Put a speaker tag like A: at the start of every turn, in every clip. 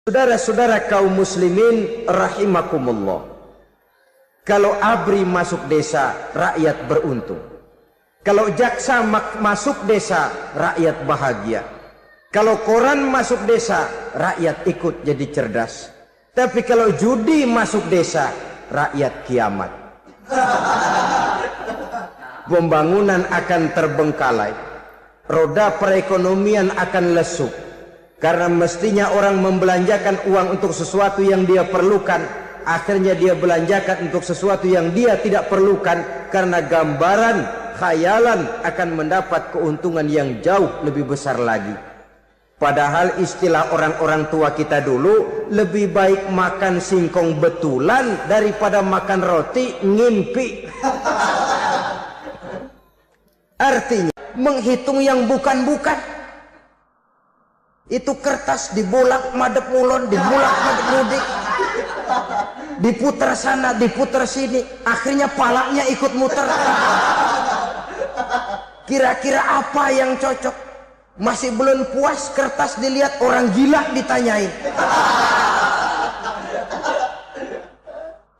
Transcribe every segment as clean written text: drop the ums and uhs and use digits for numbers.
A: Saudara-saudara kaum muslimin rahimakumullah. Kalau ABRI masuk desa, rakyat beruntung. Kalau jaksa masuk desa, rakyat bahagia. Kalau koran masuk desa, rakyat ikut jadi cerdas. Tapi kalau judi masuk desa, rakyat kiamat. Pembangunan akan terbengkalai. Roda perekonomian akan lesu. Karena mestinya orang membelanjakan uang untuk sesuatu yang dia perlukan, akhirnya dia belanjakan untuk sesuatu yang dia tidak perlukan, karena gambaran, khayalan akan mendapat keuntungan yang jauh lebih besar lagi. Padahal istilah orang-orang tua kita dulu, lebih baik makan singkong betulan daripada makan roti ngimpi. Artinya menghitung yang bukan-bukan. Itu kertas dibolak madep mulon, dibolak madep mudik, diputar sana, diputar sini, akhirnya palanya ikut muter. Kira-kira apa yang cocok? Masih belum puas, kertas dilihat, orang gila ditanyain.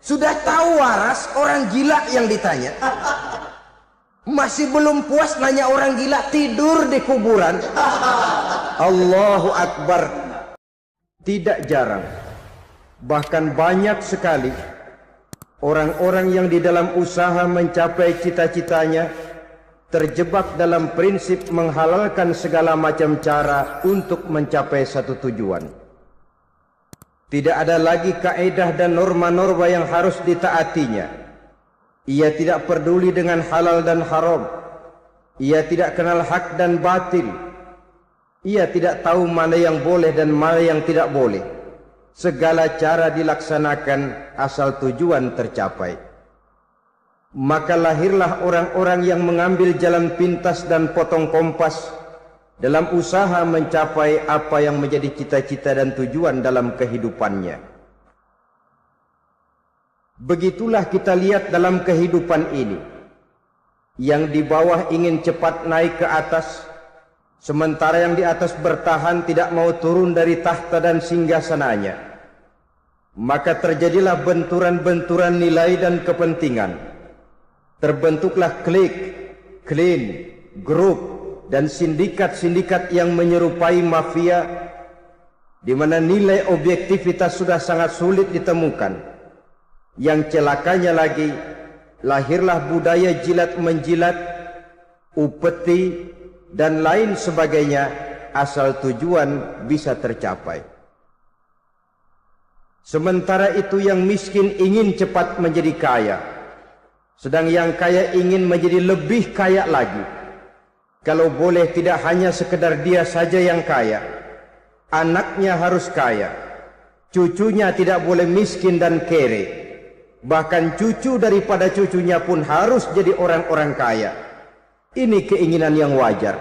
A: Sudah tahu waras, orang gila yang ditanya. Masih belum puas, nanya orang gila, tidur di kuburan. Allahu Akbar. Tidak jarang, bahkan banyak sekali orang-orang yang di dalam usaha mencapai cita-citanya terjebak dalam prinsip menghalalkan segala macam cara untuk mencapai satu tujuan. Tidak ada lagi kaedah dan norma-norma yang harus ditaatinya. Ia tidak peduli dengan halal dan haram. Ia tidak kenal hak dan batil. Ia tidak tahu mana yang boleh dan mana yang tidak boleh. Segala cara dilaksanakan asal tujuan tercapai. Maka lahirlah orang-orang yang mengambil jalan pintas dan potong kompas dalam usaha mencapai apa yang menjadi cita-cita dan tujuan dalam kehidupannya. Begitulah kita lihat dalam kehidupan ini. Yang di bawah ingin cepat naik ke atas, sementara yang di atas bertahan tidak mau turun dari tahta dan singgasananya. Maka terjadilah benturan-benturan nilai dan kepentingan. Terbentuklah klik, klan, grup, dan sindikat-sindikat yang menyerupai mafia, di mana nilai objektivitas sudah sangat sulit ditemukan. Yang celakanya lagi, lahirlah budaya jilat-menjilat, upeti, dan lain sebagainya, asal tujuan bisa tercapai. Sementara itu yang miskin ingin cepat menjadi kaya, sedang yang kaya ingin menjadi lebih kaya lagi. Kalau boleh tidak hanya sekedar dia saja yang kaya, anaknya harus kaya, cucunya tidak boleh miskin dan kere. Bahkan cucu daripada cucunya pun harus jadi orang-orang kaya. Ini keinginan yang wajar.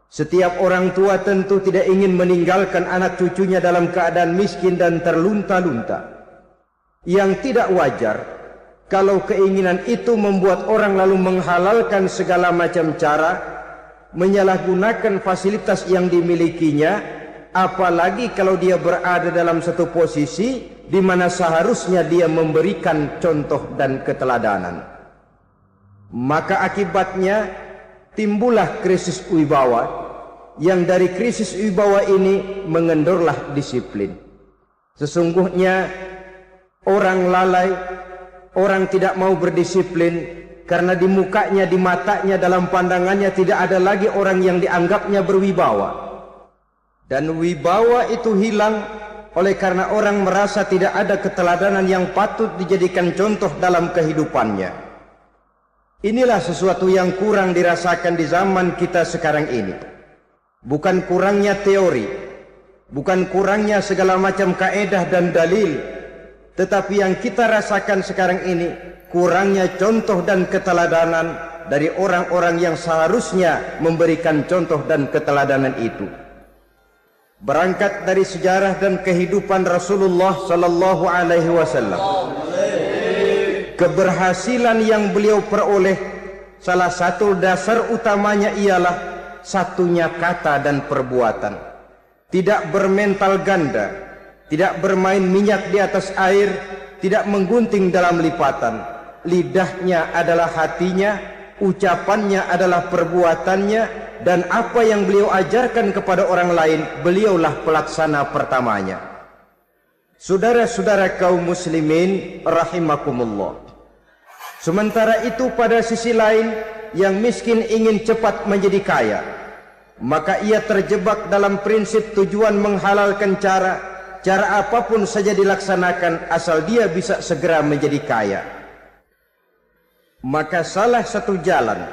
A: Setiap orang tua tentu tidak ingin meninggalkan anak cucunya dalam keadaan miskin dan terlunta-lunta. Yang tidak wajar, kalau keinginan itu membuat orang lalu menghalalkan segala macam cara, menyalahgunakan fasilitas yang dimilikinya, apalagi kalau dia berada dalam satu posisi di mana seharusnya dia memberikan contoh dan keteladanan. Maka akibatnya timbullah krisis wibawa, yang dari krisis wibawa ini mengendorlah disiplin. Sesungguhnya orang lalai, orang tidak mau berdisiplin karena di mukanya, di matanya, dalam pandangannya tidak ada lagi orang yang dianggapnya berwibawa. Dan wibawa itu hilang oleh karena orang merasa tidak ada keteladanan yang patut dijadikan contoh dalam kehidupannya. Inilah sesuatu yang kurang dirasakan di zaman kita sekarang ini. Bukan kurangnya teori, bukan kurangnya segala macam kaedah dan dalil, tetapi yang kita rasakan sekarang ini kurangnya contoh dan keteladanan dari orang-orang yang seharusnya memberikan contoh dan keteladanan itu. Berangkat dari sejarah dan kehidupan Rasulullah sallallahu alaihi wasallam, keberhasilan yang beliau peroleh, salah satu dasar utamanya ialah satunya kata dan perbuatan. Tidak bermental ganda, tidak bermain minyak di atas air, tidak menggunting dalam lipatan. Lidahnya adalah hatinya, ucapannya adalah perbuatannya, dan apa yang beliau ajarkan kepada orang lain, beliaulah pelaksana pertamanya. Saudara-saudara kaum muslimin rahimakumullah. Sementara itu pada sisi lain, yang miskin ingin cepat menjadi kaya, maka ia terjebak dalam prinsip tujuan menghalalkan cara apapun saja dilaksanakan asal dia bisa segera menjadi kaya. Maka salah satu jalan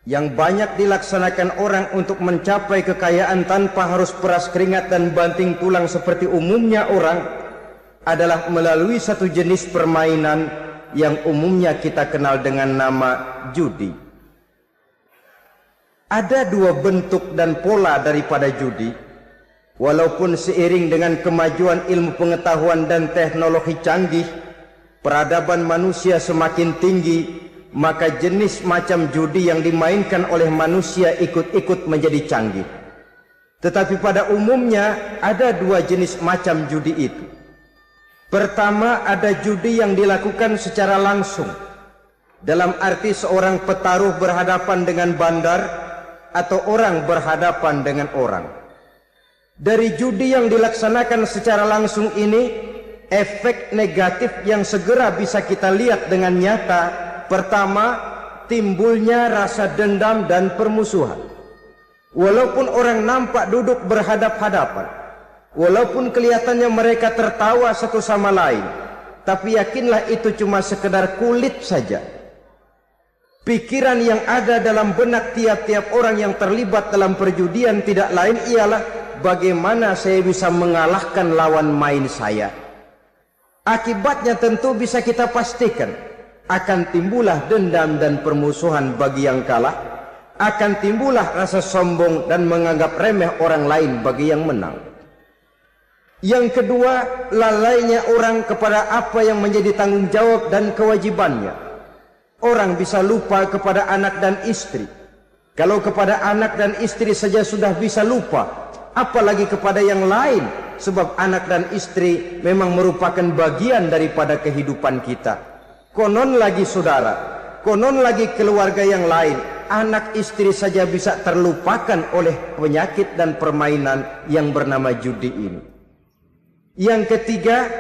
A: yang banyak dilaksanakan orang untuk mencapai kekayaan tanpa harus peras keringat dan banting tulang seperti umumnya orang adalah melalui satu jenis permainan yang umumnya kita kenal dengan nama judi. Ada dua bentuk dan pola daripada judi. Walaupun seiring dengan kemajuan ilmu pengetahuan dan teknologi canggih, peradaban manusia semakin tinggi, maka jenis macam judi yang dimainkan oleh manusia ikut-ikut menjadi canggih. Tetapi pada umumnya ada dua jenis macam judi itu. Pertama, ada judi yang dilakukan secara langsung, dalam arti seorang petaruh berhadapan dengan bandar atau orang berhadapan dengan orang. Dari judi yang dilaksanakan secara langsung ini, efek negatif yang segera bisa kita lihat dengan nyata. Pertama, timbulnya rasa dendam dan permusuhan. Walaupun orang nampak duduk berhadap-hadapan, walaupun kelihatannya mereka tertawa satu sama lain, tapi yakinlah itu cuma sekedar kulit saja. Pikiran yang ada dalam benak tiap-tiap orang yang terlibat dalam perjudian tidak lain ialah bagaimana saya bisa mengalahkan lawan main saya. Akibatnya tentu bisa kita pastikan akan timbullah dendam dan permusuhan bagi yang kalah, akan timbullah rasa sombong dan menganggap remeh orang lain bagi yang menang. Yang kedua, lalainya orang kepada apa yang menjadi tanggung jawab dan kewajibannya. Orang bisa lupa kepada anak dan istri. Kalau kepada anak dan istri saja sudah bisa lupa, apalagi kepada yang lain, sebab anak dan istri memang merupakan bagian daripada kehidupan kita. Konon lagi saudara, konon lagi keluarga yang lain, anak istri saja bisa terlupakan oleh penyakit dan permainan yang bernama judi ini. Yang ketiga,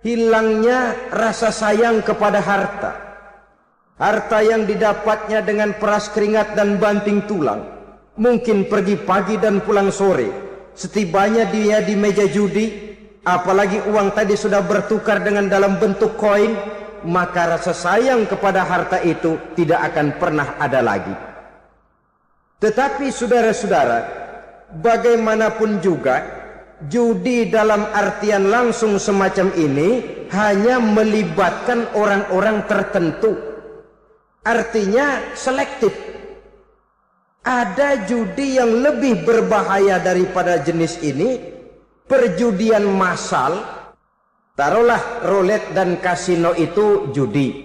A: hilangnya rasa sayang kepada harta. Harta yang didapatnya dengan peras keringat dan banting tulang. Mungkin pergi pagi dan pulang sore. Setibanya dia di meja judi, apalagi uang tadi sudah bertukar dengan dalam bentuk koin, maka rasa sayang kepada harta itu tidak akan pernah ada lagi. Tetapi saudara-saudara, bagaimanapun juga, judi dalam artian langsung semacam ini hanya melibatkan orang-orang tertentu. Artinya selektif. Ada judi yang lebih berbahaya daripada jenis ini, perjudian massal. Taruhlah roulette dan kasino itu judi.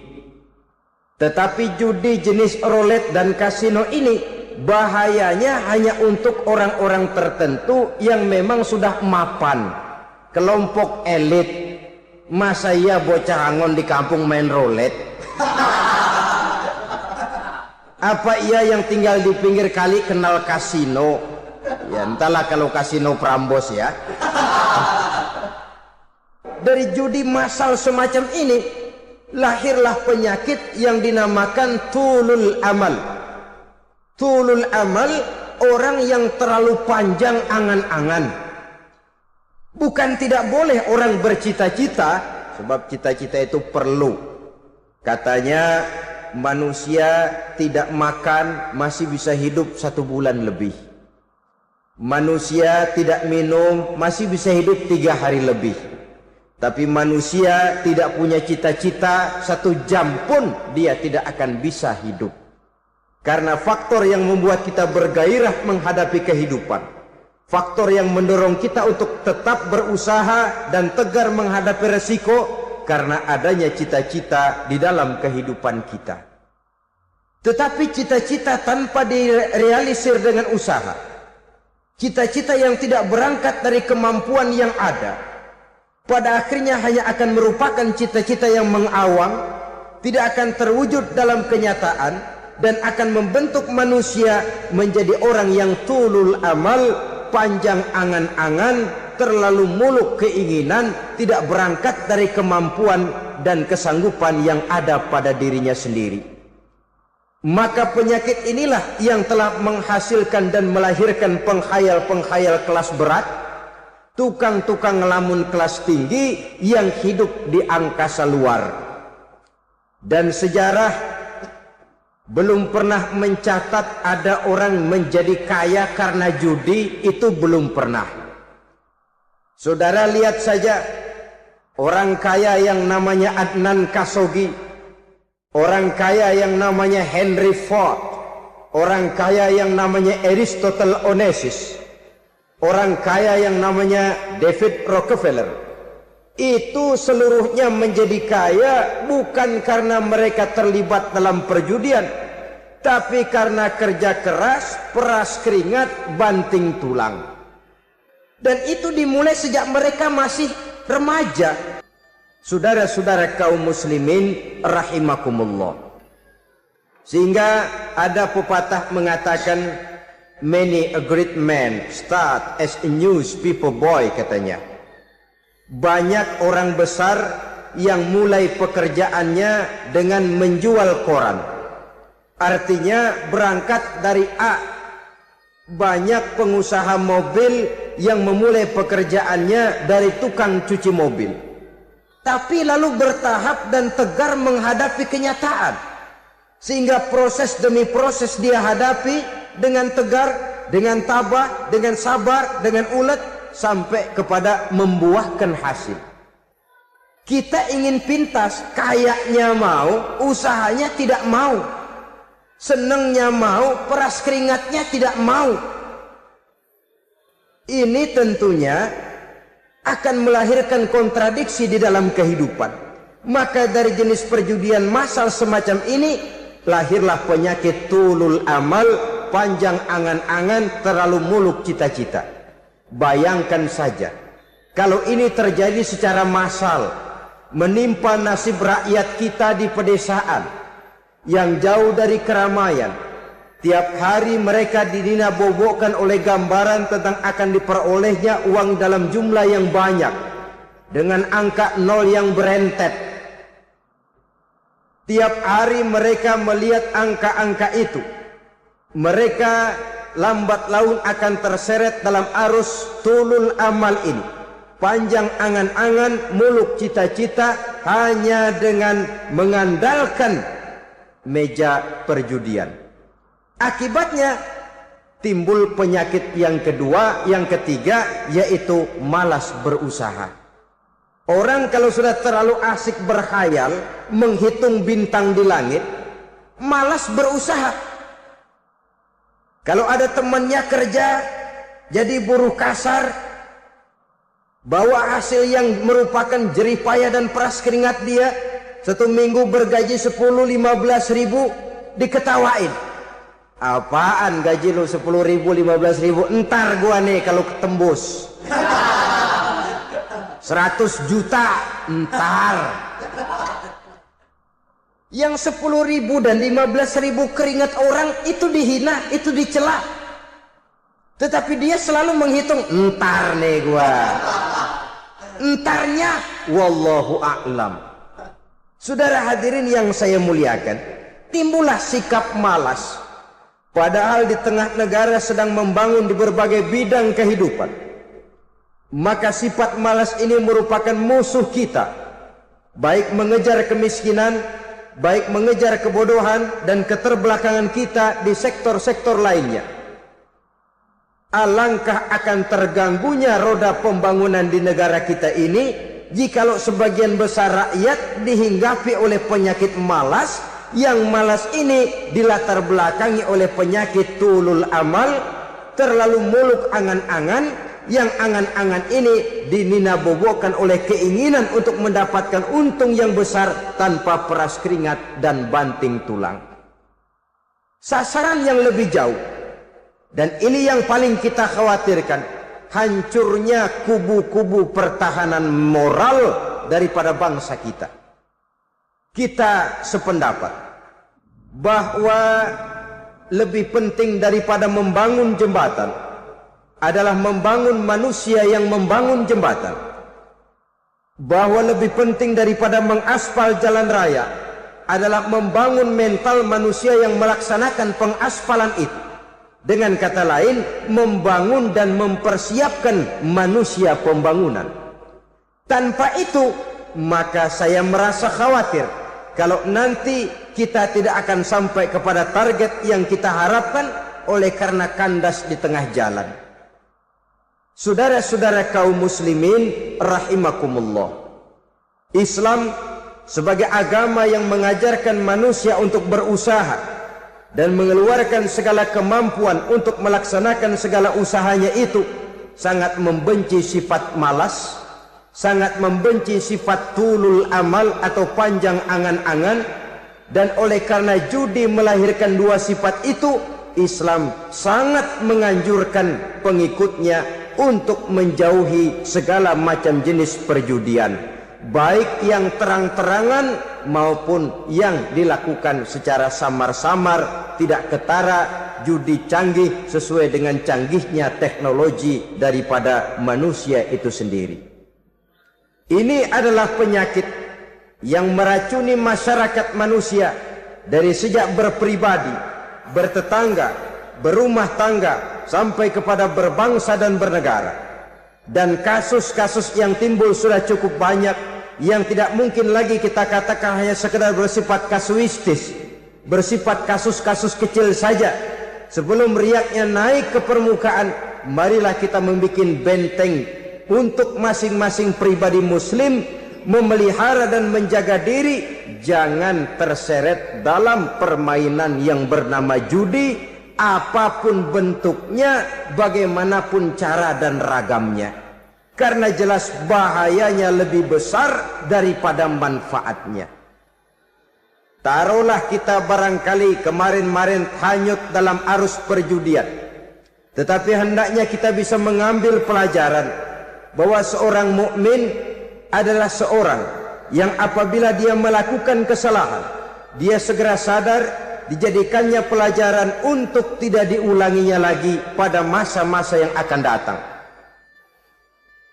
A: Tetapi judi jenis roulette dan kasino ini bahayanya hanya untuk orang-orang tertentu yang memang sudah mapan, kelompok elit. Masa iya bocah angon di kampung main roulette? Apa ia yang tinggal di pinggir kali kenal kasino? Ya entahlah kalau kasino Prambos ya. Dari judi massal semacam ini lahirlah penyakit yang dinamakan tulul amal. Tulul amal, orang yang terlalu panjang angan-angan. Bukan tidak boleh orang bercita-cita, sebab cita-cita itu perlu. Katanya manusia tidak makan masih bisa hidup 1 bulan lebih. Manusia tidak minum masih bisa hidup 3 hari lebih. Tapi manusia tidak punya cita-cita 1 jam pun dia tidak akan bisa hidup. Karena faktor yang membuat kita bergairah menghadapi kehidupan, faktor yang mendorong kita untuk tetap berusaha dan tegar menghadapi resiko, karena adanya cita-cita di dalam kehidupan kita. Tetapi cita-cita tanpa direalisir dengan usaha, cita-cita yang tidak berangkat dari kemampuan yang ada, pada akhirnya hanya akan merupakan cita-cita yang mengawang, tidak akan terwujud dalam kenyataan, dan akan membentuk manusia menjadi orang yang tulul amal, panjang angan-angan, terlalu muluk keinginan, tidak berangkat dari kemampuan dan kesanggupan yang ada pada dirinya sendiri. Maka penyakit inilah yang telah menghasilkan dan melahirkan penghayal-penghayal kelas berat, tukang-tukang ngelamun kelas tinggi yang hidup di angkasa luar. Dan sejarah belum pernah mencatat ada orang menjadi kaya karena judi, itu belum pernah. Saudara lihat saja orang kaya yang namanya Adnan Khashoggi, orang kaya yang namanya Henry Ford, orang kaya yang namanya Aristotle Onassis, orang kaya yang namanya David Rockefeller. Itu seluruhnya menjadi kaya bukan karena mereka terlibat dalam perjudian, tapi karena kerja keras, peras keringat, banting tulang. Dan itu dimulai sejak mereka masih remaja. Saudara-saudara kaum muslimin rahimakumullah. Sehingga ada pepatah mengatakan, many a great man start as a newspaper boy, katanya. Banyak orang besar yang mulai pekerjaannya dengan menjual koran. Artinya berangkat dari A. Banyak pengusaha mobil yang memulai pekerjaannya dari tukang cuci mobil, tapi lalu bertahap dan tegar menghadapi kenyataan, sehingga proses demi proses dia hadapi dengan tegar, dengan tabah, dengan sabar, dengan ulet, sampai kepada membuahkan hasil. Kita ingin pintas, kayaknya mau, usahanya tidak mau, senangnya mau, peras keringatnya tidak mau. Ini tentunya akan melahirkan kontradiksi di dalam kehidupan. Maka dari jenis perjudian massal semacam ini lahirlah penyakit tulul amal, panjang angan-angan, terlalu muluk cita-cita. Bayangkan saja kalau ini terjadi secara massal, menimpa nasib rakyat kita di pedesaan yang jauh dari keramaian. Tiap hari mereka didinabobokkan oleh gambaran tentang akan diperolehnya uang dalam jumlah yang banyak dengan angka nol yang berentet. Tiap hari mereka melihat angka-angka itu. Mereka lambat laun akan terseret dalam arus tulul amal ini. Panjang angan-angan, muluk cita-cita, hanya dengan mengandalkan meja perjudian. Akibatnya timbul penyakit yang kedua, yang ketiga, yaitu malas berusaha. Orang kalau sudah terlalu asik berkhayal, menghitung bintang di langit, malas berusaha. Kalau ada temannya kerja jadi buruh kasar, bawa hasil yang merupakan jerih payah dan peras keringat dia, satu minggu bergaji 10-15 ribu, diketawain. Apaan gaji lu 10 ribu, 15 ribu? Entar gua nih kalau ketembus 100 juta, entar. Yang 10 ribu dan 15 ribu keringat orang itu dihina, itu dicela. Tetapi dia selalu menghitung, entar nih gua. Entarnya wallahu a'lam. Saudara hadirin yang saya muliakan, timbullah sikap malas. Padahal di tengah negara sedang membangun di berbagai bidang kehidupan. Maka sifat malas ini merupakan musuh kita. Baik mengejar kemiskinan, baik mengejar kebodohan dan keterbelakangan kita di sektor-sektor lainnya. Alangkah akan terganggunya roda pembangunan di negara kita ini jikalau sebagian besar rakyat dihinggapi oleh penyakit malas, yang malas ini dilatar belakangi oleh penyakit tulul amal, terlalu muluk angan-angan, yang angan-angan ini dininabobokan oleh keinginan untuk mendapatkan untung yang besar tanpa peras keringat dan banting tulang. Sasaran yang lebih jauh, Dan ini yang paling kita khawatirkan, hancurnya kubu-kubu pertahanan moral daripada bangsa kita. Kita sependapat bahwa lebih penting daripada membangun jembatan adalah membangun manusia yang membangun jembatan. Bahwa lebih penting daripada mengaspal jalan raya adalah membangun mental manusia yang melaksanakan pengaspalan itu. Dengan kata lain, membangun dan mempersiapkan manusia pembangunan. Tanpa itu, maka saya merasa khawatir kalau nanti kita tidak akan sampai kepada target yang kita harapkan oleh karena kandas di tengah jalan. Saudara-saudara kaum muslimin rahimakumullah, Islam sebagai agama yang mengajarkan manusia untuk berusaha dan mengeluarkan segala kemampuan untuk melaksanakan segala usahanya itu, sangat membenci sifat malas, sangat membenci sifat tulul amal atau panjang angan-angan. Dan oleh karena judi melahirkan dua sifat itu, Islam sangat menganjurkan pengikutnya untuk menjauhi segala macam jenis perjudian, baik yang terang-terangan maupun yang dilakukan secara samar-samar, tidak ketara, judi canggih sesuai dengan canggihnya teknologi daripada manusia itu sendiri. Ini adalah penyakit yang meracuni masyarakat manusia dari sejak berpribadi, bertetangga, berumah tangga, sampai kepada berbangsa dan bernegara. Dan kasus-kasus yang timbul sudah cukup banyak, yang tidak mungkin lagi kita katakan hanya sekedar bersifat kasuistis, bersifat kasus-kasus kecil saja. Sebelum riaknya naik ke permukaan, marilah kita membuat benteng untuk masing-masing pribadi muslim memelihara dan menjaga diri, jangan terseret dalam permainan yang bernama judi, apapun bentuknya, bagaimanapun cara dan ragamnya. Karena jelas bahayanya lebih besar daripada manfaatnya. Taruhlah kita barangkali kemarin-marin hanyut dalam arus perjudian, tetapi hendaknya kita bisa mengambil pelajaran bahwa seorang mukmin adalah seorang yang apabila dia melakukan kesalahan, dia segera sadar, dijadikannya pelajaran untuk tidak diulanginya lagi pada masa-masa yang akan datang.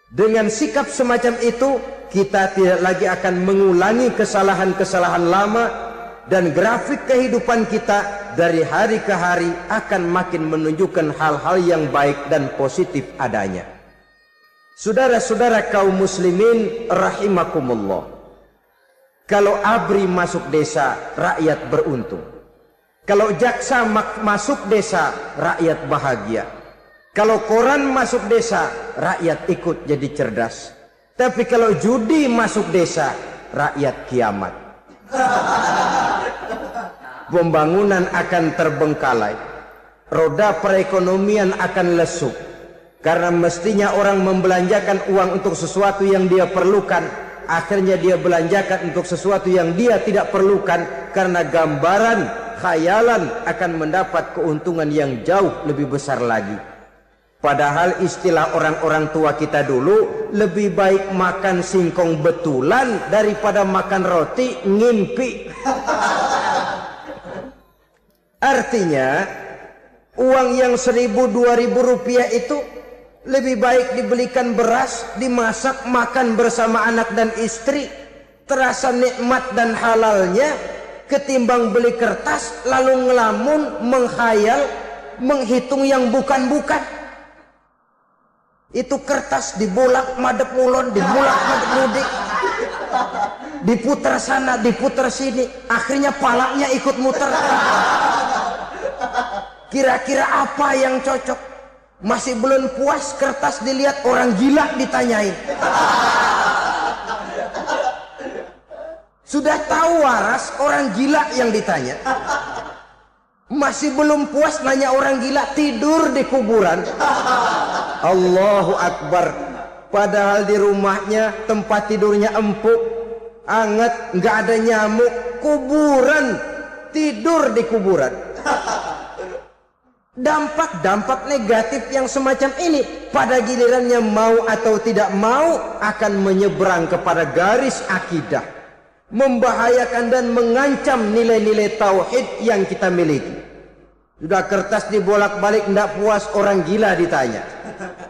A: Dengan sikap semacam itu, kita tidak lagi akan mengulangi kesalahan-kesalahan lama, dan grafik kehidupan kita dari hari ke hari akan makin menunjukkan hal-hal yang baik dan positif adanya. Saudara-saudara kaum muslimin rahimakumullah, kalau ABRI masuk desa, rakyat beruntung. Kalau jaksa masuk desa, rakyat bahagia. Kalau koran masuk desa, rakyat ikut jadi cerdas. Tapi kalau judi masuk desa, rakyat kiamat. Pembangunan akan terbengkalai, roda perekonomian akan lesu. Karena mestinya orang membelanjakan uang untuk sesuatu yang dia perlukan, akhirnya dia belanjakan untuk sesuatu yang dia tidak perlukan, karena gambaran, khayalan akan mendapat keuntungan yang jauh lebih besar lagi. Padahal istilah orang-orang tua kita dulu, lebih baik makan singkong betulan daripada makan roti ngimpi. Artinya uang yang 1.000-2.000 rupiah itu lebih baik dibelikan beras, dimasak, makan bersama anak dan istri, terasa nikmat dan halalnya, ketimbang beli kertas lalu ngelamun, menghayal, menghitung yang bukan-bukan. Itu kertas dibolak madep mulon, dibolak madep mudik, diputar sana, diputar sini, akhirnya palanya ikut muter. Kira-kira apa yang cocok? Masih belum puas, kertas dilihat, orang gila ditanyain. Sudah tahu waras, orang gila yang ditanya. Masih belum puas, nanya orang gila, tidur di kuburan. Allahu Akbar. Padahal di rumahnya tempat tidurnya empuk, anget, nggak ada nyamuk. Kuburan, tidur di kuburan. Dampak-dampak negatif yang semacam ini pada gilirannya mau atau tidak mau akan menyeberang kepada garis akidah, membahayakan dan mengancam nilai-nilai tauhid yang kita miliki. Sudah kertas dibolak-balik tidak puas, orang gila ditanya.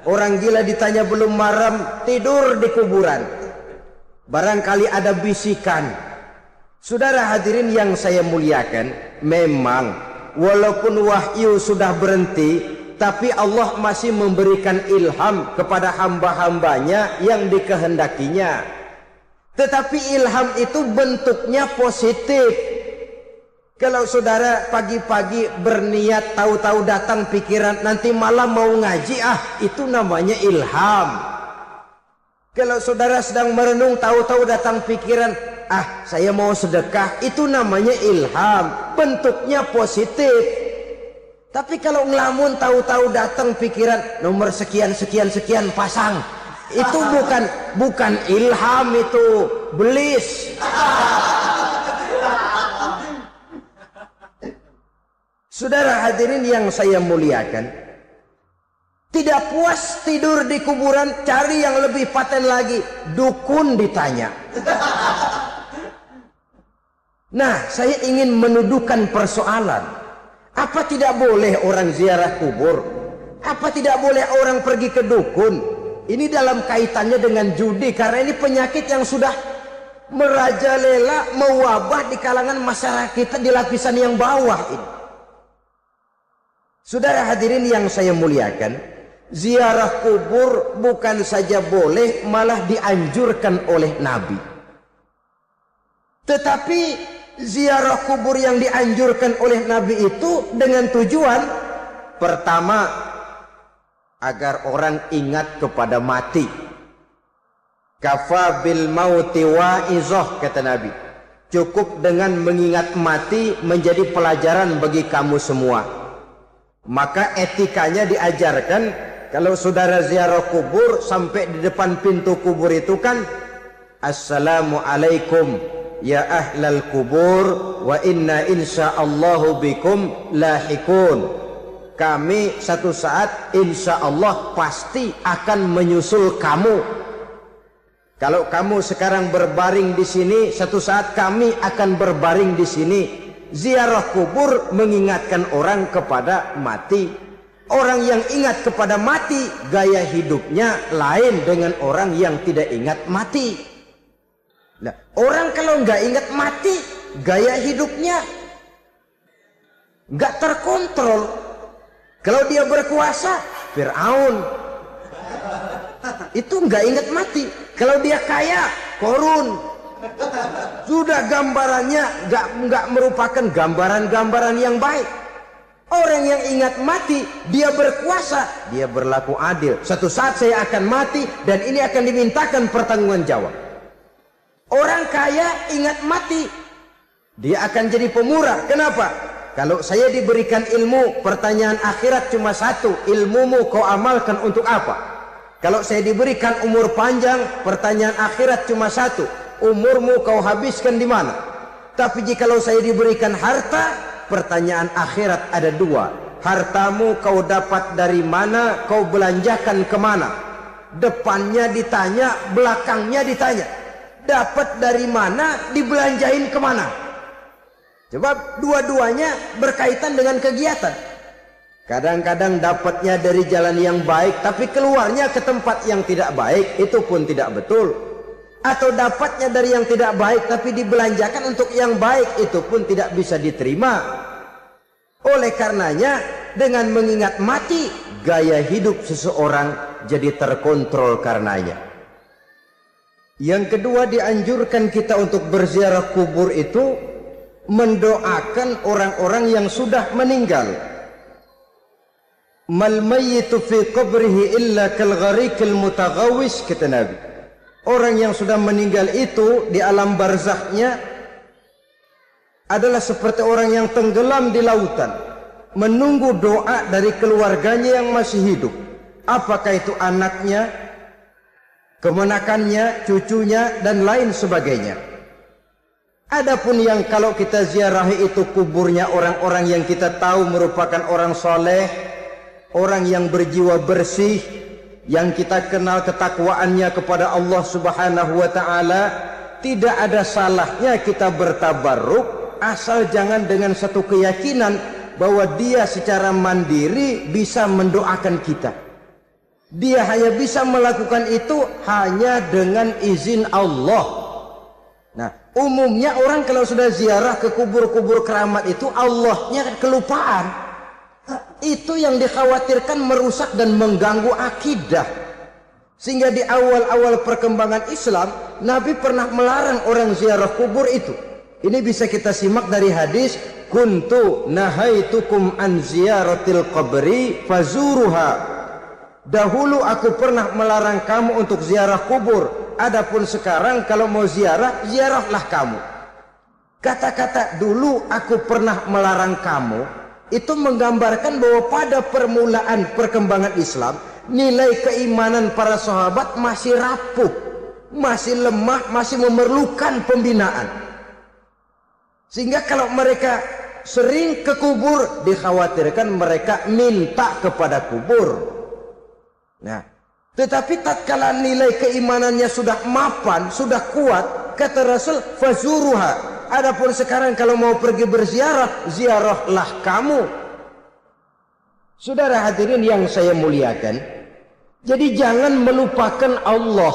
A: Orang gila ditanya belum maram, tidur di kuburan. Barangkali ada bisikan. Saudara hadirin yang saya muliakan, memang walaupun wahyu sudah berhenti, tapi Allah masih memberikan ilham kepada hamba-hambanya yang dikehendakinya. Tetapi ilham itu bentuknya positif. Kalau saudara pagi-pagi berniat, tahu-tahu datang pikiran nanti malam mau ngaji, itu namanya ilham. Kalau saudara sedang merenung, tahu-tahu datang pikiran, saya mau sedekah, itu namanya ilham, bentuknya positif. Tapi kalau ngelamun, tahu-tahu datang pikiran nomor sekian sekian sekian pasang, itu bukan ilham, itu belis. Saudara hadirin yang saya muliakan, tidak puas tidur di kuburan, cari yang lebih paten lagi, dukun ditanya. Nah, saya ingin menuduhkan persoalan. Apa tidak boleh orang ziarah kubur? Apa tidak boleh orang pergi ke dukun? Ini dalam kaitannya dengan judi, karena ini penyakit yang sudah merajalela, mewabah di kalangan masyarakat kita di lapisan yang bawah ini. Saudara hadirin yang saya muliakan, ziarah kubur bukan saja boleh, malah dianjurkan oleh Nabi. Tetapi ziarah kubur yang dianjurkan oleh Nabi itu dengan tujuan pertama, agar orang ingat kepada mati. Kafa bil mauti wa'izah, kata Nabi. Cukup dengan mengingat mati menjadi pelajaran bagi kamu semua. Maka etikanya diajarkan, kalau saudara ziarah kubur, sampai di depan pintu kubur itu kan, Assalamualaikum ya ahlal kubur wa inna insyaallahu bikum lahikun. Kami satu saat insya Allah pasti akan menyusul kamu. Kalau kamu sekarang berbaring di sini, satu saat kami akan berbaring di sini. Ziarah kubur mengingatkan orang kepada mati. Orang yang ingat kepada mati, gaya hidupnya lain dengan orang yang tidak ingat mati. Nah, orang kalau nggak ingat mati, gaya hidupnya nggak terkontrol. Kalau dia berkuasa, Fir'aun, itu nggak ingat mati. Kalau dia kaya, Korun. Sudah gambarannya nggak merupakan gambaran-gambaran yang baik. Orang yang ingat mati, dia berkuasa, dia berlaku adil. Satu saat saya akan mati dan ini akan dimintakan pertanggungan jawab. Orang kaya ingat mati, dia akan jadi pemurah. Kenapa? Kalau saya diberikan ilmu, pertanyaan akhirat cuma satu, ilmumu kau amalkan untuk apa? Kalau saya diberikan umur panjang, pertanyaan akhirat cuma satu, umurmu kau habiskan di mana? Tapi jikalau saya diberikan harta, pertanyaan akhirat ada dua, hartamu kau dapat dari mana, kau belanjakan kemana? Depannya ditanya, belakangnya ditanya, dapat dari mana, dibelanjain kemana? Sebab dua-duanya berkaitan dengan kegiatan. Kadang-kadang dapatnya dari jalan yang baik, tapi keluarnya ke tempat yang tidak baik, itu pun tidak betul. Atau dapatnya dari yang tidak baik, tapi dibelanjakan untuk yang baik, itu pun tidak bisa diterima. Oleh karenanya, dengan mengingat mati, gaya hidup seseorang jadi terkontrol karenanya. Yang kedua, dianjurkan kita untuk berziarah kubur itu mendoakan orang-orang yang sudah meninggal. Mal mayyitu fi qabrihi illa kal gharikil mutaghawis, kata Nabi. Orang yang sudah meninggal itu di alam barzakhnya adalah seperti orang yang tenggelam di lautan, menunggu doa dari keluarganya yang masih hidup. Apakah itu anaknya, kemenakannya, cucunya, dan lain sebagainya. Adapun yang kalau kita ziarahi itu kuburnya orang-orang yang kita tahu merupakan orang soleh, orang yang berjiwa bersih, yang kita kenal ketakwaannya kepada Allah Subhanahu wa taala, tidak ada salahnya kita bertabarruk, asal jangan dengan satu keyakinan bahwa dia secara mandiri bisa mendoakan kita. Dia hanya bisa melakukan itu hanya dengan izin Allah. Nah, umumnya orang kalau sudah ziarah ke kubur-kubur keramat itu Allahnya kelupaan. Itu yang dikhawatirkan merusak dan mengganggu akidah. Sehingga di awal-awal perkembangan Islam, Nabi pernah melarang orang ziarah kubur itu. Ini bisa kita simak dari hadis, kuntu nahaitukum an ziyaratil qabri fazuruha. Dahulu aku pernah melarang kamu untuk ziarah kubur. Adapun sekarang kalau mau ziarah, ziarahlah kamu. Kata-kata dulu aku pernah melarang kamu itu menggambarkan bahwa pada permulaan perkembangan Islam, nilai keimanan para sahabat masih rapuh, masih lemah, masih memerlukan pembinaan. Sehingga kalau mereka sering ke kubur, dikhawatirkan mereka minta kepada kubur. Nah, tetapi tatkala nilai keimanannya sudah mapan, sudah kuat, kata Rasul, fazuruha. Adapun sekarang kalau mau pergi berziarah, ziarahlah kamu. Saudara hadirin yang saya muliakan, jadi jangan melupakan Allah.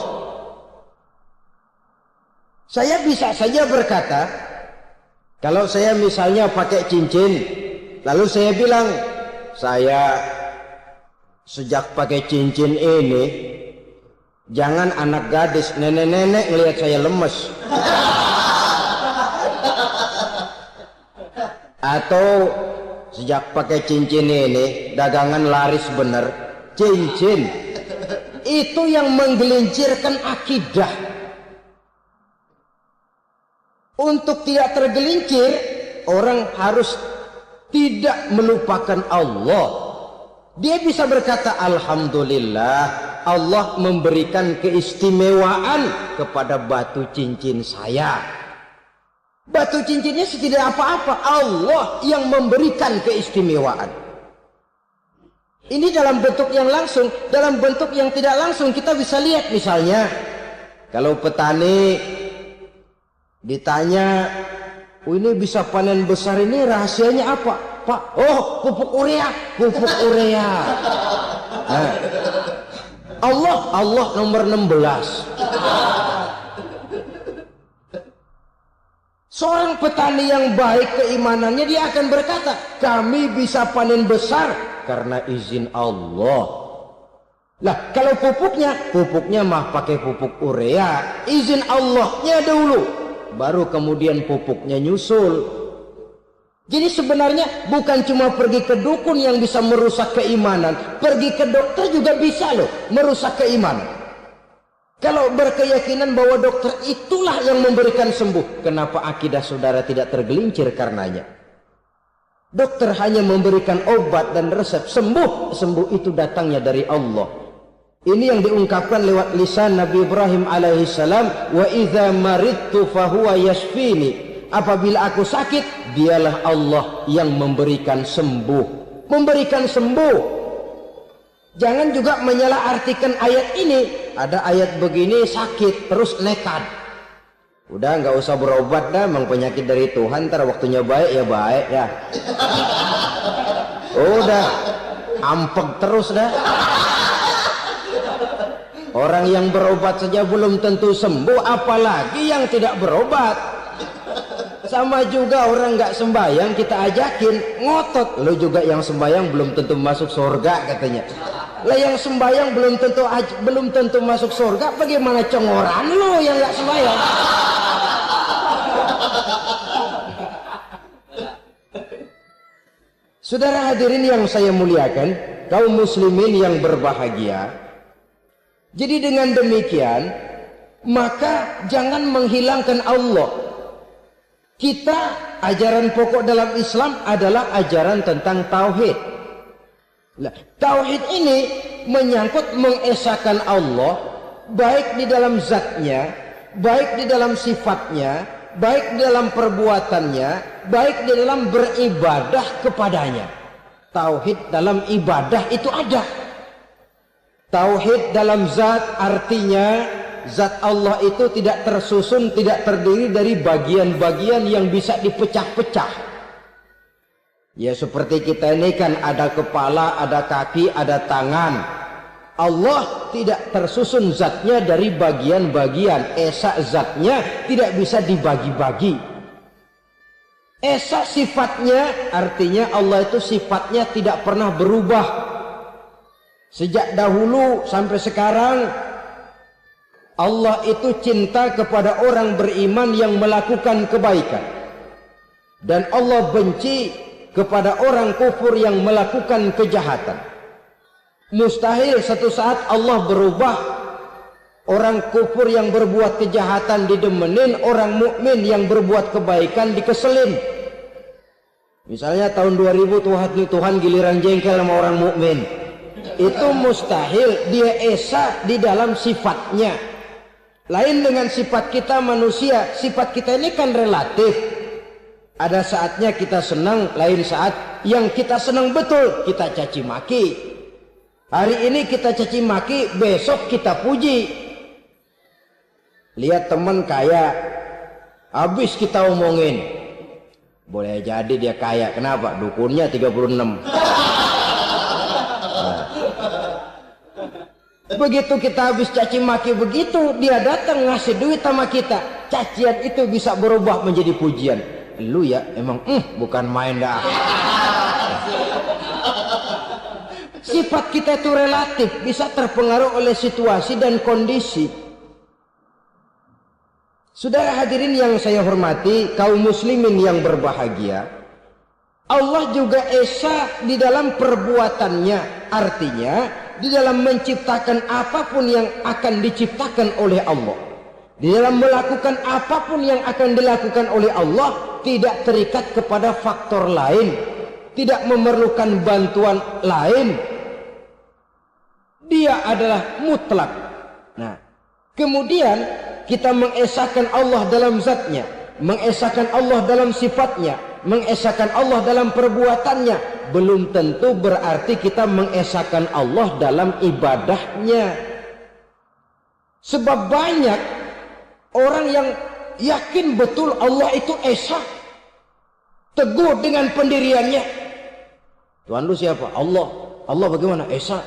A: Saya bisa saja berkata, kalau saya misalnya pakai cincin, lalu saya bilang, saya sejak pakai cincin ini, jangan anak gadis, nenek-nenek ngelihat saya lemes. Atau sejak pakai cincin ini, dagangan laris bener. Cincin itu yang menggelincirkan akidah. Untuk tidak tergelincir, orang harus tidak melupakan Allah. Dia bisa berkata, alhamdulillah, Allah memberikan keistimewaan kepada batu cincin saya. Batu cincinnya tidak apa-apa, Allah yang memberikan keistimewaan. Ini dalam bentuk yang langsung. Dalam bentuk yang tidak langsung kita bisa lihat, misalnya kalau petani ditanya, oh ini bisa panen besar ini rahasianya apa? Pak, oh pupuk urea, pupuk urea. Nah, Allah nomor 16. Seorang petani yang baik keimanannya, dia akan berkata, kami bisa panen besar karena izin Allah. Lah kalau pupuknya mah pakai pupuk urea, izin Allahnya dulu, baru kemudian pupuknya nyusul. Jadi sebenarnya bukan cuma pergi ke dukun yang bisa merusak keimanan, pergi ke dokter juga bisa loh merusak keimanan. Kalau berkeyakinan bahwa dokter itulah yang memberikan sembuh, kenapa akidah saudara tidak tergelincir karenanya? Dokter hanya memberikan obat dan resep, sembuh itu datangnya dari Allah. Ini yang diungkapkan lewat lisan Nabi Ibrahim alaihissalam, wa idza maridtu fahuwa yashfini. Apabila aku sakit, dialah Allah yang memberikan sembuh. Memberikan sembuh. Jangan juga menyalahartikan ayat ini. Ada ayat begini sakit terus nekat. Udah nggak usah berobat dah, memang penyakit dari Tuhan. Ntar waktunya baik ya baik ya. Udah ampeg terus dah. Orang yang berobat saja belum tentu sembuh, apalagi yang tidak berobat. Sama juga orang nggak sembahyang kita ajakin ngotot, lo juga yang sembahyang belum tentu masuk surga katanya. Lah yang sembahyang belum tentu masuk surga, bagaimana congoran lo yang nggak sembahyang? Saudara hadirin yang saya muliakan, kaum muslimin yang berbahagia. Jadi dengan demikian, maka jangan menghilangkan Allah. Kita, ajaran pokok dalam Islam adalah ajaran tentang tauhid. Nah, tauhid ini menyangkut mengesahkan Allah, baik di dalam zatnya, baik di dalam sifatnya,
B: baik di dalam perbuatannya, baik di dalam beribadah kepadanya. Tauhid dalam ibadah itu ada. Tauhid dalam zat artinya zat Allah itu tidak tersusun, tidak terdiri dari bagian-bagian yang bisa dipecah-pecah. Ya seperti kita ini kan ada kepala, ada kaki, ada tangan. Allah tidak tersusun zatnya dari bagian-bagian. Esa zatnya tidak bisa dibagi-bagi. Esa sifatnya artinya Allah itu sifatnya tidak pernah berubah. Sejak dahulu sampai sekarang Allah itu cinta kepada orang beriman yang melakukan kebaikan. Dan Allah benci kepada orang kufur yang melakukan kejahatan. Mustahil satu saat Allah berubah. Orang kufur yang berbuat kejahatan didemenin, orang mukmin yang berbuat kebaikan dikeselin. Misalnya tahun 2000 Tuhan giliran jengkel sama orang mukmin. Itu mustahil. Dia esa di dalam sifatnya. Lain dengan sifat kita manusia. Sifat kita ini kan relatif. Ada saatnya kita senang, lain saat yang kita senang betul kita caci maki. Hari ini kita caci maki, besok kita puji. Lihat teman kaya, habis kita omongin. Boleh jadi dia kaya, kenapa? Dukunnya 36. Nah. Begitu kita habis caci maki begitu, dia datang ngasih duit sama kita. Cacian itu bisa berubah menjadi pujian. Lu ya emang bukan main dah. Sifat kita itu relatif, bisa terpengaruh oleh situasi dan kondisi. Saudara hadirin yang saya hormati, kaum muslimin yang berbahagia, Allah juga esa di dalam perbuatannya. Artinya di dalam menciptakan apapun yang akan diciptakan oleh Allah, di dalam melakukan apapun yang akan dilakukan oleh Allah, tidak terikat kepada faktor lain, tidak memerlukan bantuan lain. Dia adalah mutlak. Nah, kemudian kita mengesahkan Allah dalam zatnya, mengesahkan Allah dalam sifatnya, mengesahkan Allah dalam perbuatannya. Belum tentu berarti kita mengesahkan Allah dalam ibadahnya. Sebab banyak orang yang yakin betul Allah itu esa, teguh dengan pendiriannya. Tuhan lu siapa? Allah. Allah bagaimana? Esa.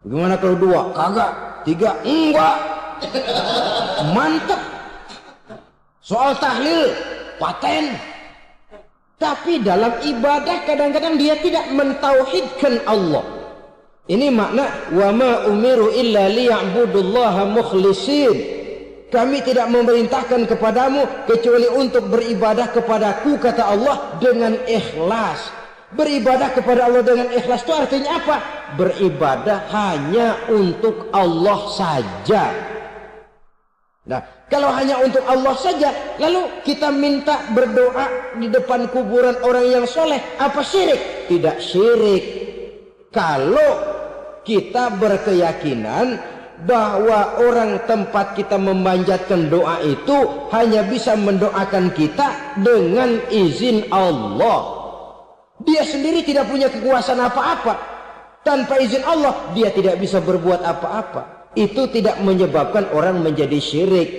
B: Bagaimana kalau dua? Kagak. Tiga? Enggak. Mantap. Soal tahlil paten. Tapi dalam ibadah kadang-kadang dia tidak mentauhidkan Allah. Ini makna wa ma umiru illa liya'budullaha mukhlisin. Kami tidak memerintahkan kepadamu kecuali untuk beribadah kepadaku, kata Allah, dengan ikhlas. Beribadah kepada Allah dengan ikhlas itu artinya apa? Beribadah hanya untuk Allah saja. Nah, kalau hanya untuk Allah saja, lalu kita minta berdoa di depan kuburan orang yang soleh, apa syirik? Tidak syirik. Kalau kita berkeyakinan bahwa orang tempat kita memanjatkan doa itu hanya bisa mendoakan kita dengan izin Allah. Dia sendiri tidak punya kekuasaan apa-apa. Tanpa izin Allah dia tidak bisa berbuat apa-apa. Itu tidak menyebabkan orang menjadi syirik.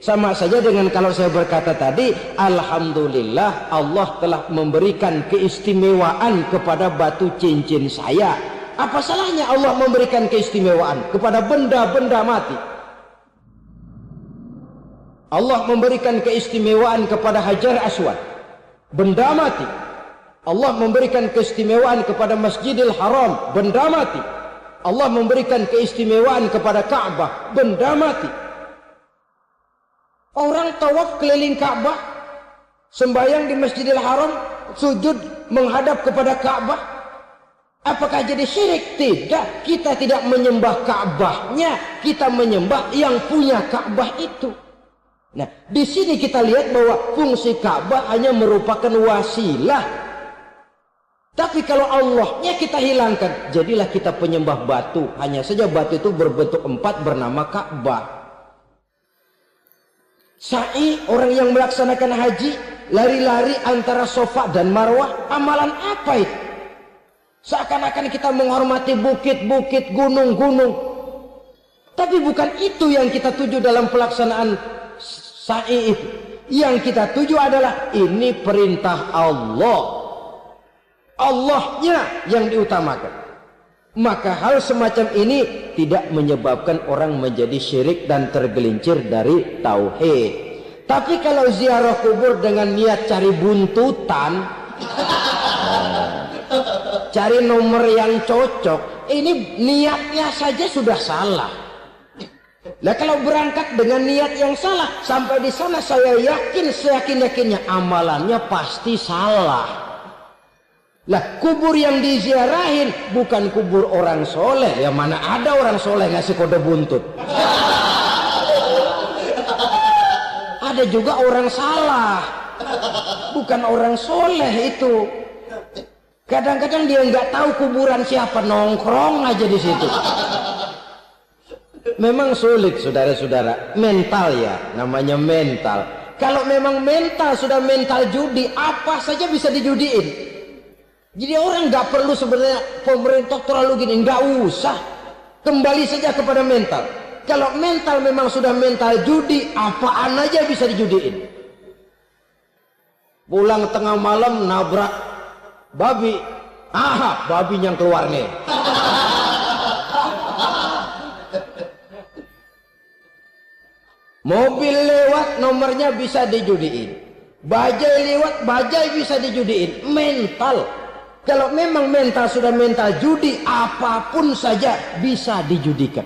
B: Sama saja dengan kalau saya berkata tadi, alhamdulillah Allah telah memberikan keistimewaan kepada batu cincin saya. Apa salahnya Allah memberikan keistimewaan kepada benda-benda mati? Allah memberikan keistimewaan kepada Hajar Aswad, benda mati. Allah memberikan keistimewaan kepada Masjidil Haram, benda mati. Allah memberikan keistimewaan kepada Ka'bah, benda mati. Orang tawaf keliling Ka'bah, sembahyang di Masjidil Haram, sujud menghadap kepada Ka'bah. Apakah jadi syirik? Tidak. Kita tidak menyembah Ka'bahnya, kita menyembah yang punya Ka'bah itu. Nah, di sini kita lihat bahwa fungsi Ka'bah hanya merupakan wasilah. Tapi kalau Allahnya kita hilangkan, jadilah kita penyembah batu. Hanya saja batu itu berbentuk 4 bernama Ka'bah. Sa'i, orang yang melaksanakan haji, lari-lari antara Safa dan Marwah, amalan apa itu? Seakan-akan kita menghormati bukit-bukit, gunung-gunung. Tapi bukan itu yang kita tuju dalam pelaksanaan sa'i itu. Yang kita tuju adalah ini perintah Allah. Allahnya yang diutamakan. Maka hal semacam ini tidak menyebabkan orang menjadi syirik dan tergelincir dari tauhid. Tapi kalau ziarah kubur dengan niat cari buntutan, cari nomor yang cocok, ini niatnya saja sudah salah. Nah, kalau berangkat dengan niat yang salah, sampai di sana saya yakin, seyakin-yakinnya amalannya pasti salah. Lah, kubur yang diziarahin bukan kubur orang soleh. Ya mana ada orang soleh ngasih kode buntut. Ada juga orang salah, bukan orang soleh itu. Kadang-kadang dia nggak tahu kuburan siapa, nongkrong aja di situ. Memang sulit, saudara-saudara. Mental ya, namanya mental. Kalau memang mental sudah mental judi, apa saja bisa dijudiin. Jadi orang nggak perlu sebenarnya pemerintah terlalu gini, nggak usah. Kembali saja kepada mental. Kalau mental memang sudah mental judi, apaan aja bisa dijudiin. Pulang tengah malam nabrak babi, babi yang keluar nih. Mobil lewat, nomornya bisa dijudiin. Bajai lewat, bajai bisa dijudiin. Mental. Kalau memang mental sudah mental judi, apapun saja bisa dijudikan.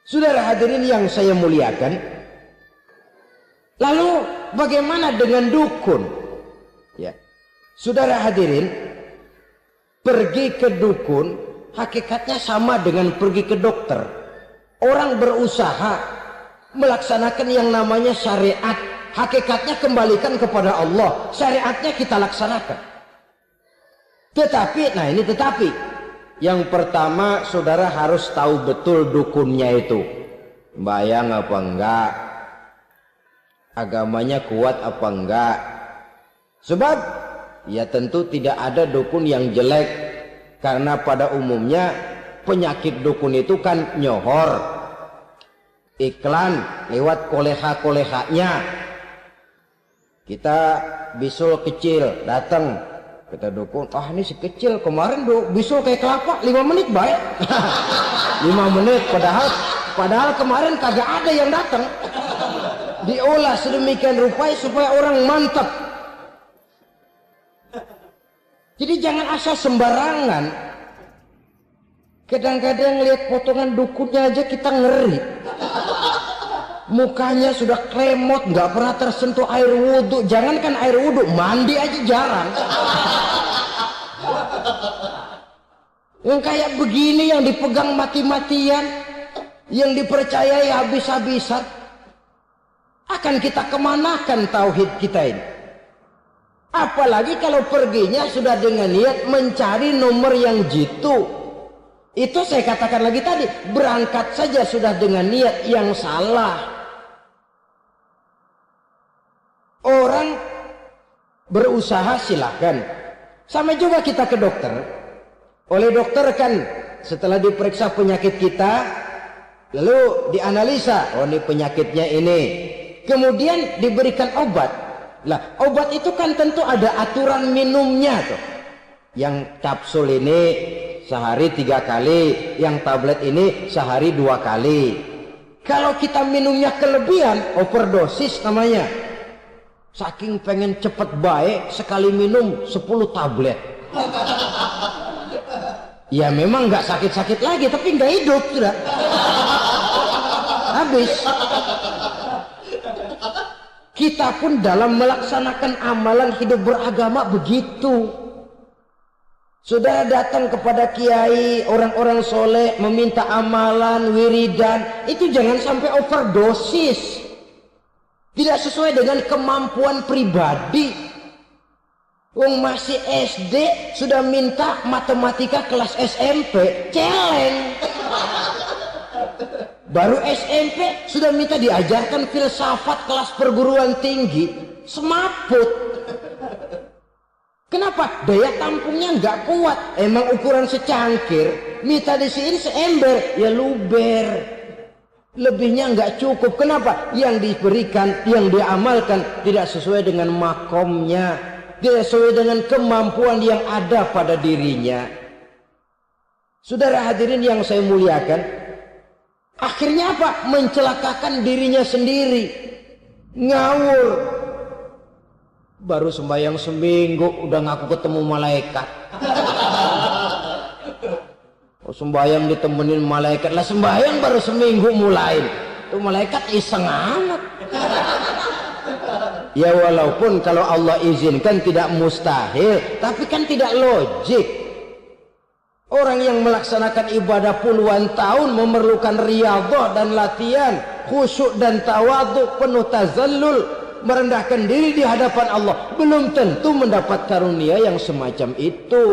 B: Saudara hadirin yang saya muliakan, lalu bagaimana dengan dukun? Ya, saudara hadirin, pergi ke dukun hakikatnya sama dengan pergi ke dokter. Orang berusaha melaksanakan yang namanya syariat, hakikatnya kembalikan kepada Allah. Syariatnya kita laksanakan. Tetapi, nah ini tetapi, yang pertama saudara harus tahu betul dukunnya itu bayang apa enggak, agamanya kuat apa enggak. Sebab ya tentu tidak ada dukun yang jelek, karena pada umumnya penyakit dukun itu kan nyohor, iklan lewat koleha-kolehanya. Kita bisul kecil datang, kata dukun, ini si kecil kemarin bisul kayak kelapa 5 menit baik. 5 menit padahal kemarin kagak ada yang datang. Diolah sedemikian rupa supaya orang mantap. Jadi jangan asal sembarangan. Kadang-kadang lihat potongan dukunnya aja kita ngeri. Mukanya sudah kremot, nggak pernah tersentuh air wudhu. Jangankan air wudhu, mandi aja jarang. Yang kayak begini yang dipegang mati-matian, yang dipercayai habis-habisan, akan kita kemanakan tauhid kita ini? Apalagi kalau perginya sudah dengan niat mencari nomor yang jitu. Itu saya katakan lagi tadi, berangkat saja sudah dengan niat yang salah. Orang berusaha silahkan. Sama juga kita ke dokter. Oleh dokter kan setelah diperiksa penyakit kita, lalu dianalisa, oh ini penyakitnya ini. Kemudian diberikan obat. Lah, obat itu kan tentu ada aturan minumnya tuh. Yang kapsul ini sehari 3 kali, yang tablet ini sehari 2 kali. Kalau kita minumnya kelebihan, overdosis namanya. Saking pengen cepet baik, sekali minum 10 tablet. Ya memang nggak sakit-sakit lagi, tapi nggak hidup sudah. Habis. Kita pun dalam melaksanakan amalan hidup beragama begitu. Sudah datang kepada kiai, orang-orang soleh, meminta amalan, wiridan, itu jangan sampai overdosis. Tidak sesuai dengan kemampuan pribadi. Wong masih SD sudah minta matematika kelas SMP, celeng. Baru SMP sudah minta diajarkan filsafat kelas perguruan tinggi. Semaput. Kenapa? Daya tampungnya nggak kuat. Emang ukuran secangkir, minta di sini seember, ya luber. Lebihnya nggak cukup. Kenapa? Yang diberikan, yang diamalkan tidak sesuai dengan makomnya, tidak sesuai dengan kemampuan yang ada pada dirinya. Saudara hadirin yang saya muliakan, akhirnya apa? Mencelakakan dirinya sendiri. Ngawur. Baru sembahyang seminggu udah ngaku ketemu malaikat. Oh, sembahyang ditemenin malaikat. Lah sembahyang baru seminggu mulai. Tuh malaikat iseng amat. Ya walaupun kalau Allah izinkan tidak mustahil, tapi kan tidak logik. Orang yang melaksanakan ibadah puluhan tahun memerlukan riyadhah dan latihan, khusyuk dan tawadhu, penuh tazallul, merendahkan diri di hadapan Allah, belum tentu mendapat karunia yang semacam itu.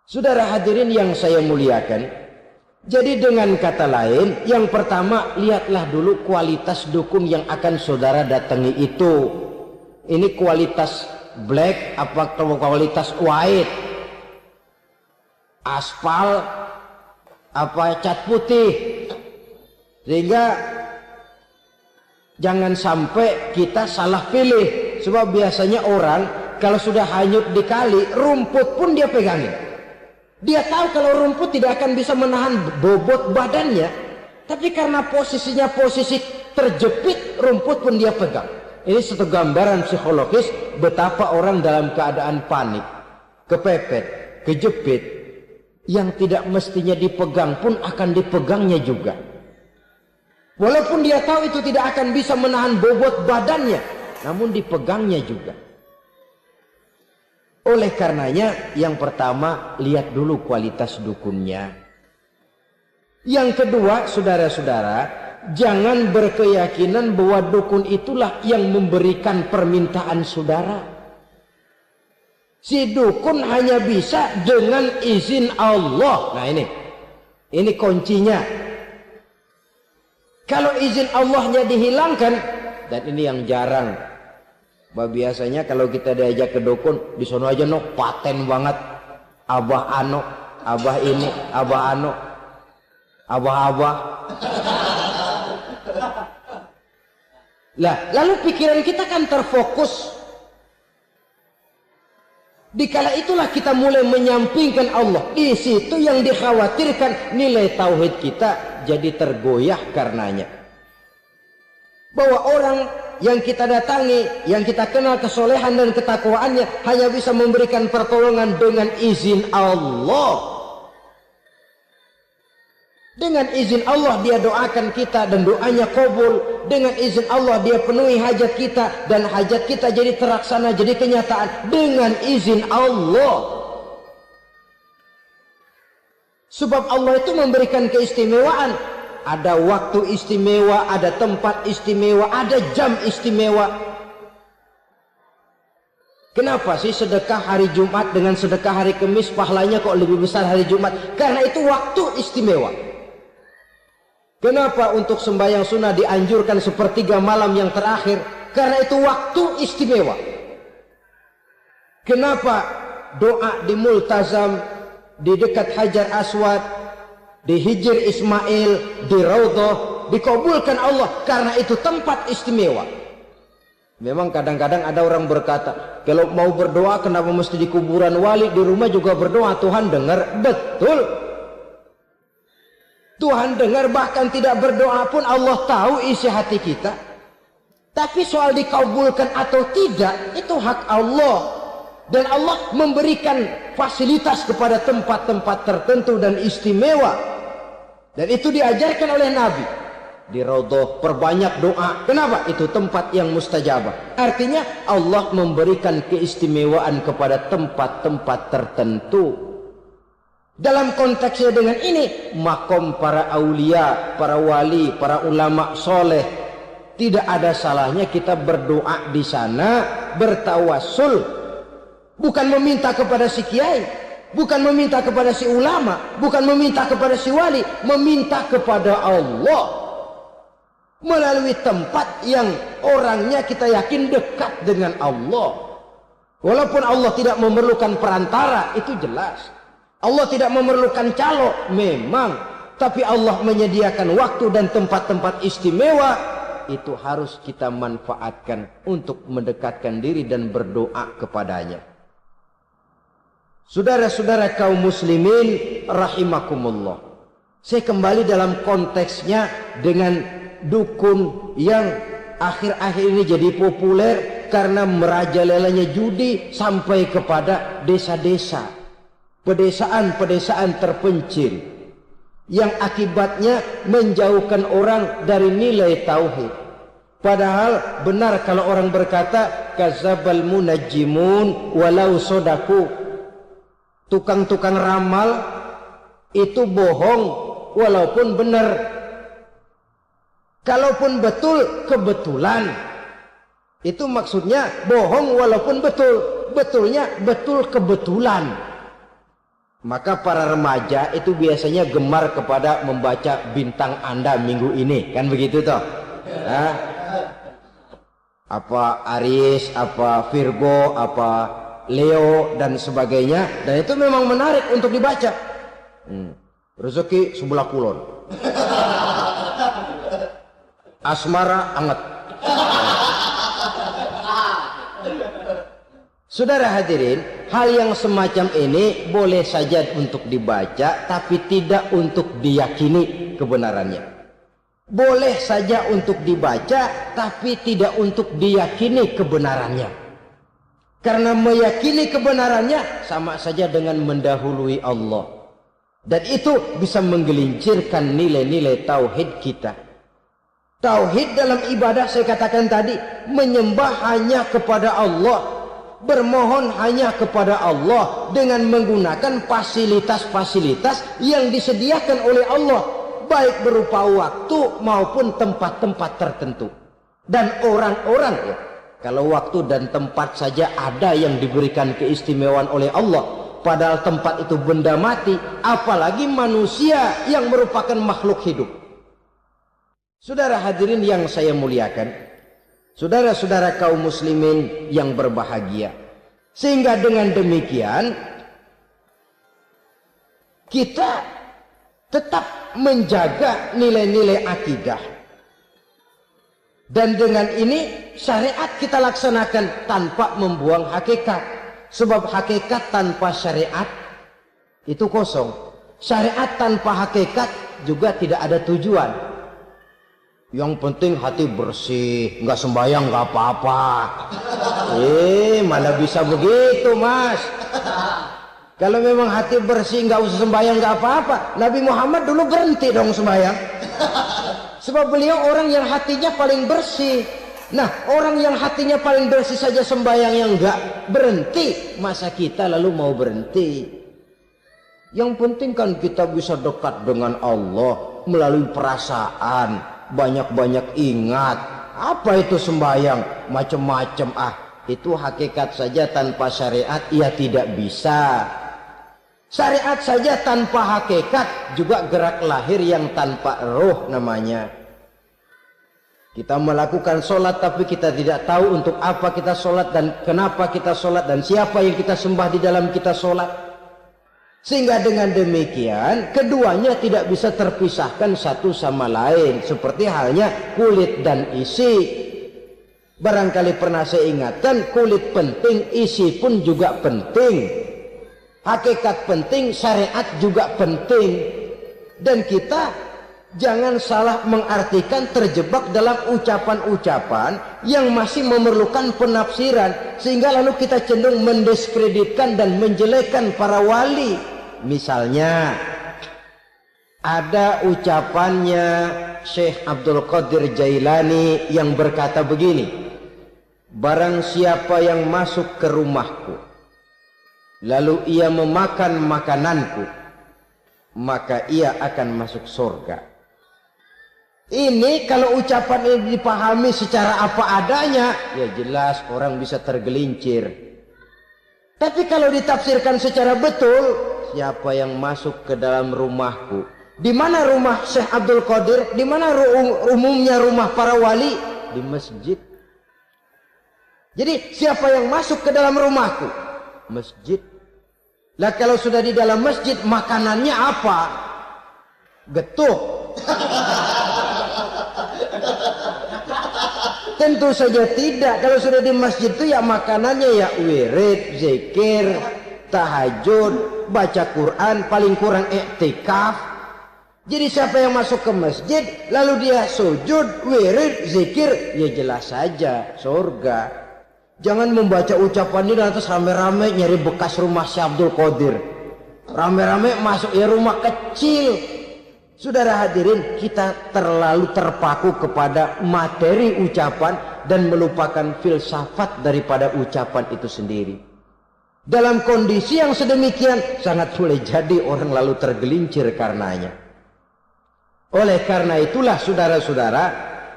B: Saudara hadirin yang saya muliakan, jadi dengan kata lain, yang pertama, lihatlah dulu kualitas dukun yang akan saudara datangi itu. Ini kualitas black apa kualitas white, aspal apa cat putih, sehingga jangan sampai kita salah pilih. Sebab biasanya orang kalau sudah hanyut di kali, rumput pun dia pegangin. Dia tahu kalau rumput tidak akan bisa menahan bobot badannya, tapi karena posisinya posisi terjepit, rumput pun dia pegang. Ini satu gambaran psikologis betapa orang dalam keadaan panik, kepepet, kejepit, yang tidak mestinya dipegang pun akan dipegangnya juga. Walaupun dia tahu itu tidak akan bisa menahan bobot badannya, namun dipegangnya juga. Oleh karenanya, yang pertama, lihat dulu kualitas dukunnya. Yang kedua, saudara-saudara, jangan berkeyakinan bahwa dukun itulah yang memberikan permintaan saudara. Si dukun hanya bisa dengan izin Allah. Nah ini kuncinya. Kalau izin Allahnya dihilangkan, dan ini yang jarang. Biasanya kalau kita diajak ke dukun, di sono aja no paten banget. Abah ano, abah ini, abah ano, abah-abah. Lah, lalu pikiran kita kan terfokus. Dikala itulah kita mulai menyampingkan Allah. Di situ yang dikhawatirkan nilai tauhid kita jadi tergoyah karenanya. Bahwa orang yang kita datangi, yang kita kenal kesolehan dan ketakwaannya, hanya bisa memberikan pertolongan dengan izin Allah. Dengan izin Allah dia doakan kita dan doanya kabul. Dengan izin Allah dia penuhi hajat kita dan hajat kita jadi terlaksana, jadi kenyataan dengan izin Allah. Sebab Allah itu memberikan keistimewaan. Ada waktu istimewa, ada tempat istimewa, ada jam istimewa. Kenapa sih sedekah hari Jumat dengan sedekah hari Kamis pahalanya kok lebih besar hari Jumat? Karena itu waktu istimewa. Kenapa untuk sembahyang sunnah dianjurkan sepertiga malam yang terakhir? Karena itu waktu istimewa. Kenapa doa di Multazam, di dekat Hajar Aswad, di Hijr Ismail, di Raudhah dikabulkan Allah? Karena itu tempat istimewa. Memang kadang-kadang ada orang berkata, kalau mau berdoa kenapa mesti di kuburan wali? Di rumah juga berdoa, Tuhan dengar. Betul, Tuhan dengar, bahkan tidak berdoa pun Allah tahu isi hati kita. Tapi soal dikabulkan atau tidak, itu hak Allah. Dan Allah memberikan fasilitas kepada tempat-tempat tertentu dan istimewa. Dan itu diajarkan oleh Nabi. Di Raudhah perbanyak doa. Kenapa? Itu tempat yang mustajabah. Artinya Allah memberikan keistimewaan kepada tempat-tempat tertentu. Dalam konteksnya dengan ini, makom para aulia, para wali, para ulama soleh, tidak ada salahnya kita berdoa di sana, bertawassul, bukan meminta kepada si kiai. bukan meminta kepada si ulama, bukan meminta kepada si wali, meminta kepada Allah melalui tempat yang orangnya kita yakin dekat dengan Allah. Walaupun Allah tidak memerlukan perantara, itu jelas. Allah tidak memerlukan calo, memang. Tapi Allah menyediakan waktu dan tempat-tempat istimewa, itu harus kita manfaatkan untuk mendekatkan diri dan berdoa kepadanya. Saudara-saudara kaum muslimin rahimakumullah. Saya kembali dalam konteksnya dengan dukun yang akhir-akhir ini jadi populer karena merajalelanya judi sampai kepada desa-desa, pedesaan-pedesaan terpencil, yang akibatnya menjauhkan orang dari nilai tauhid. Padahal benar kalau orang berkata kadzabal munajjimun walau sodaku, tukang-tukang ramal itu bohong walaupun benar. Kalaupun betul, kebetulan. Itu maksudnya bohong walaupun betul. Betulnya betul kebetulan. Maka para remaja itu biasanya gemar kepada membaca bintang Anda minggu ini. Kan begitu toh? Nah, apa Aries, apa Virgo, apa Leo dan sebagainya. Dan itu memang menarik untuk dibaca. Rezeki sebelah kulon. Asmara anget. Saudara hadirin, hal yang semacam ini boleh saja untuk dibaca, tapi tidak untuk diyakini kebenarannya. Boleh saja untuk dibaca, tapi tidak untuk diyakini kebenarannya. Karena meyakini kebenarannya sama saja dengan mendahului Allah. Dan itu bisa menggelincirkan nilai-nilai tauhid kita. Tauhid dalam ibadah saya katakan tadi, menyembah hanya kepada Allah, bermohon hanya kepada Allah dengan menggunakan fasilitas-fasilitas yang disediakan oleh Allah, baik berupa waktu maupun tempat-tempat tertentu. Dan orang-orang, ya, kalau waktu dan tempat saja ada yang diberikan keistimewaan oleh Allah, padahal tempat itu benda mati, apalagi manusia yang merupakan makhluk hidup. Saudara hadirin yang saya muliakan, saudara-saudara kaum muslimin yang berbahagia, sehingga dengan demikian kita tetap menjaga nilai-nilai akidah. Dan dengan ini syariat kita laksanakan tanpa membuang hakikat. Sebab hakikat tanpa syariat itu kosong. Syariat tanpa hakikat juga tidak ada tujuan. Yang penting hati bersih, nggak sembahyang nggak apa-apa. Mana bisa begitu, Mas? Kalau memang hati bersih nggak usah sembahyang nggak apa-apa. Nabi Muhammad dulu berhenti dong sembahyang. Sebab beliau orang yang hatinya paling bersih. Nah, orang yang hatinya paling bersih saja sembahyang yang nggak berhenti, masa kita lalu mau berhenti? Yang penting kan kita bisa dekat dengan Allah melalui perasaan. Banyak-banyak ingat. Apa itu sembahyang? Macam-macam. Itu hakikat saja tanpa syariat, ia tidak bisa. Syariat saja tanpa hakikat juga gerak lahir yang tanpa roh namanya. Kita melakukan sholat tapi kita tidak tahu untuk apa kita sholat dan kenapa kita sholat dan siapa yang kita sembah di dalam kita sholat. Sehingga dengan demikian keduanya tidak bisa terpisahkan satu sama lain, seperti halnya kulit dan isi. Barangkali pernah saya ingatkan, kulit penting, isi pun juga penting. Hakikat penting, syariat juga penting. Dan kita jangan salah mengartikan terjebak dalam ucapan-ucapan yang masih memerlukan penafsiran, sehingga lalu kita cenderung mendiskreditkan dan menjelekkan para wali. Misalnya ada ucapannya Syekh Abdul Qadir Jailani yang berkata begini, barang siapa yang masuk ke rumahku lalu ia memakan makananku, maka ia akan masuk surga. Ini kalau ucapan ini dipahami secara apa adanya, ya jelas orang bisa tergelincir. Tapi kalau ditafsirkan secara betul, siapa yang masuk ke dalam rumahku? Di mana rumah Syekh Abdul Qadir? Di mana umumnya rumah para wali? Di masjid. Jadi siapa yang masuk ke dalam rumahku? Masjid. Lah kalau sudah di dalam masjid, makanannya apa? Getuk. Tentu saja tidak. Kalau sudah di masjid itu ya makanannya ya wirid, zikir, tahajud, baca Quran, paling kurang iktikaf. Jadi siapa yang masuk ke masjid lalu dia sujud, wirid, zikir, ya jelas saja surga. Jangan membaca ucapan ini lantas rame-rame nyari bekas rumah Syekh Abdul Qadir. Rame-rame masuk ya rumah kecil. Saudara hadirin, kita terlalu terpaku kepada materi ucapan dan melupakan filsafat daripada ucapan itu sendiri. Dalam kondisi yang sedemikian, sangat boleh jadi orang lalu tergelincir karenanya. Oleh karena itulah saudara-saudara,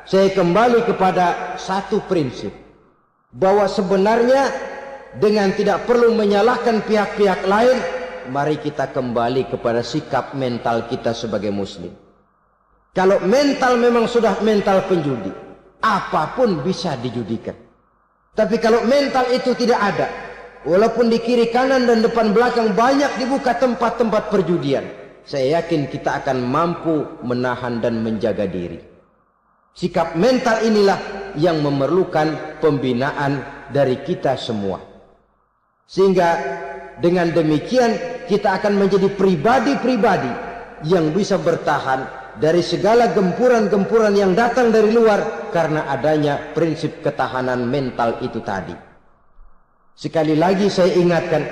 B: saya kembali kepada satu prinsip. Bahwa sebenarnya dengan tidak perlu menyalahkan pihak-pihak lain, mari kita kembali kepada sikap mental kita sebagai muslim. Kalau mental memang sudah mental penjudi, apapun bisa dijudikan. Tapi kalau mental itu tidak ada, walaupun di kiri kanan dan depan belakang banyak dibuka tempat-tempat perjudian, saya yakin kita akan mampu menahan dan menjaga diri. Sikap mental inilah yang memerlukan pembinaan dari kita semua. Sehingga dengan demikian kita akan menjadi pribadi-pribadi yang bisa bertahan dari segala gempuran-gempuran yang datang dari luar karena adanya prinsip ketahanan mental itu tadi. Sekali lagi saya ingatkan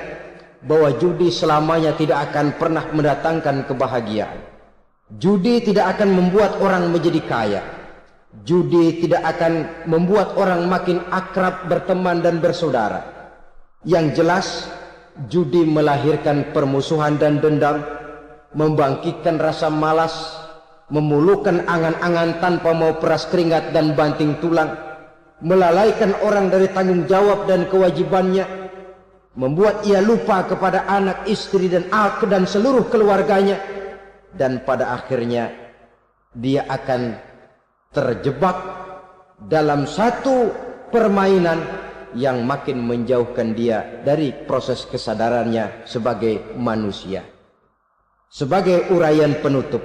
B: bahwa judi selamanya tidak akan pernah mendatangkan kebahagiaan. Judi tidak akan membuat orang menjadi kaya. Judi tidak akan membuat orang makin akrab berteman dan bersaudara. Yang jelas, judi melahirkan permusuhan dan dendam, membangkitkan rasa malas, memuluhkan angan-angan tanpa mau peras keringat dan banting tulang, melalaikan orang dari tanggung jawab dan kewajibannya, membuat ia lupa kepada anak, istri dan seluruh keluarganya, dan pada akhirnya dia akan terjebak dalam satu permainan yang makin menjauhkan dia dari proses kesadarannya sebagai manusia. Sebagai uraian penutup,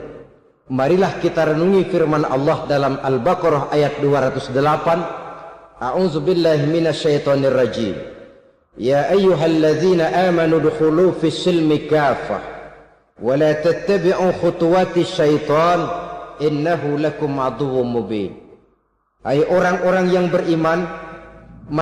B: marilah kita renungi firman Allah dalam Al-Baqarah ayat 208. A'udzubillahi minasyaitonir rajim. Ya ayyuhalladzina amanu dukhulu fis silmi kafah wa la tattabi'u khutuwatis syaitan innahu lakum aduwwum mubin. Hai orang-orang yang beriman,